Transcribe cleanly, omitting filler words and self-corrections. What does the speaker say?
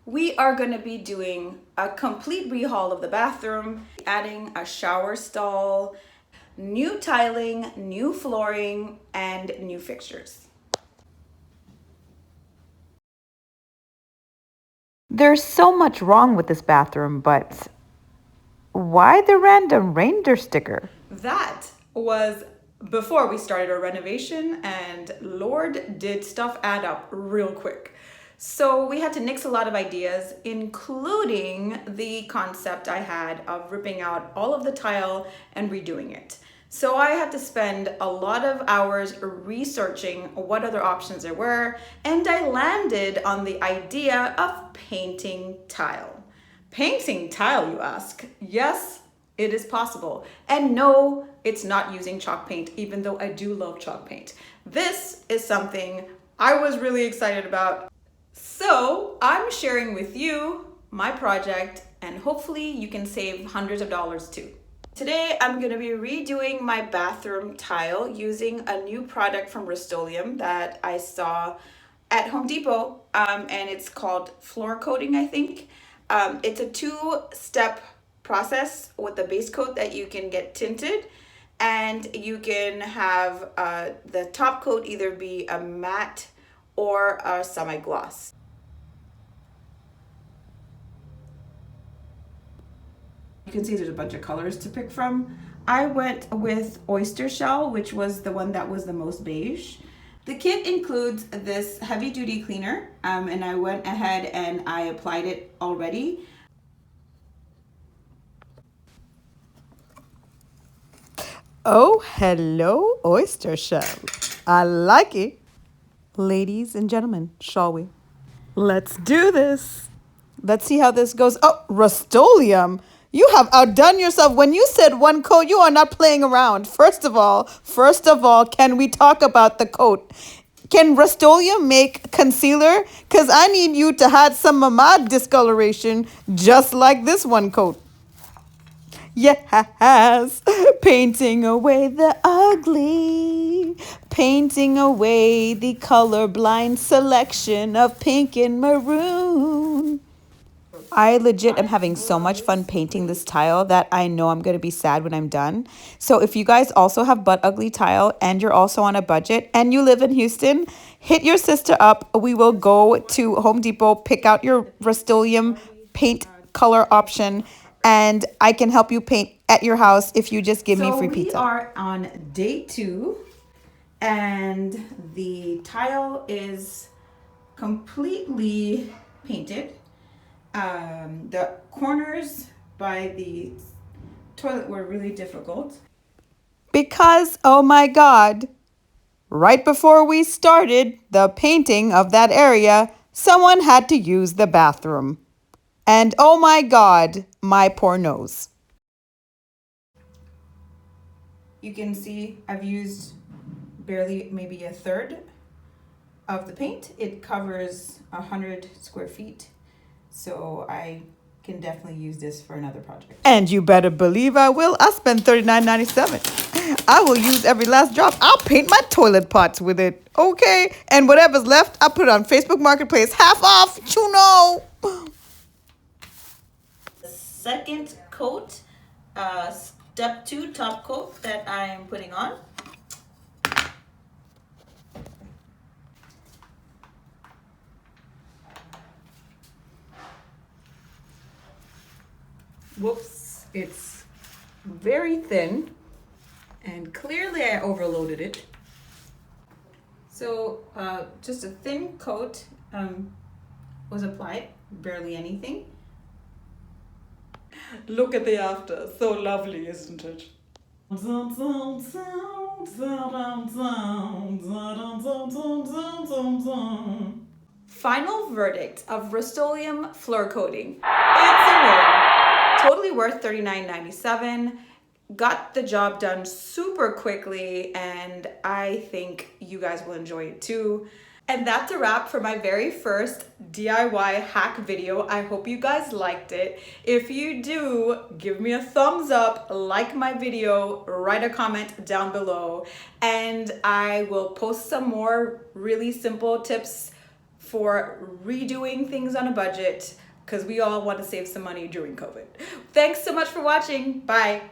We are going to be doing a complete rehaul of the bathroom, adding a shower stall, new tiling, new flooring, and new fixtures. There's so much wrong with this bathroom, but why the random reindeer sticker? That was before we started our renovation, and Lord, did stuff add up real quick. So we had to nix a lot of ideas, including the concept I had of ripping out all of the tile and redoing it. So I had to spend a lot of hours researching what other options there were, and I landed on the idea of painting tile. Painting tile, you ask? Yes, it is possible. And no, it's not using chalk paint, even though I do love chalk paint. This is something I was really excited about. So I'm sharing with you my project, and hopefully you can save hundreds of dollars too. Today I'm going to be redoing my bathroom tile using a new product from Rustoleum that I saw at Home Depot, and it's called floor coating, I think. It's a two-step process with the base coat that you can get tinted, and you can have the top coat either be a matte or a semi-gloss. You can see there's a bunch of colors to pick from. I went with oyster shell, which was the one that was the most beige. The kit includes this heavy duty cleaner, and I went ahead and I applied it already. Oh, hello, oyster shell. I like it. Ladies and gentlemen, shall we? Let's do this. Let's see how this goes. Oh, Rustoleum. You have outdone yourself. When you said one coat, you are not playing around. First of all, can we talk about the coat? Can Rustoleum make concealer? Because I need you to hide some of my discoloration just like this one coat. Yes, painting away the ugly, painting away the colorblind selection of pink and maroon. I legit am having so much fun painting this tile that I know I'm going to be sad when I'm done. So if you guys also have butt ugly tile and you're also on a budget and you live in Houston, hit your sister up. We will go to Home Depot, pick out your Rust-Oleum paint color option, and I can help you paint at your house if you just give me free pizza. So we are on day 2, and the tile is completely painted. The corners by the toilet were really difficult. Because, oh my God, right before we started the painting of that area, someone had to use the bathroom. And oh my God, my poor nose. You can see I've used barely maybe a third of the paint. It covers 100 square feet, so I can definitely use this for another project. And you better believe I will. I spent $39.97. I will use every last drop. I'll paint my toilet pots with it, okay? And whatever's left, I'll put it on Facebook Marketplace. Half off, you know. The second coat, step 2 top coat that I am putting on. Whoops, it's very thin, and clearly I overloaded it. So just a thin coat was applied, barely anything. Look at the after, so lovely, isn't it? Final verdict of Rustoleum floor coating. It's a win. Totally worth $39.97. Got the job done super quickly, and I think you guys will enjoy it too. And that's a wrap for my very first DIY hack video. I hope you guys liked it. If you do, give me a thumbs up, like my video, write a comment down below, and I will post some more really simple tips for redoing things on a budget because we all want to save some money during COVID. Thanks so much for watching. Bye.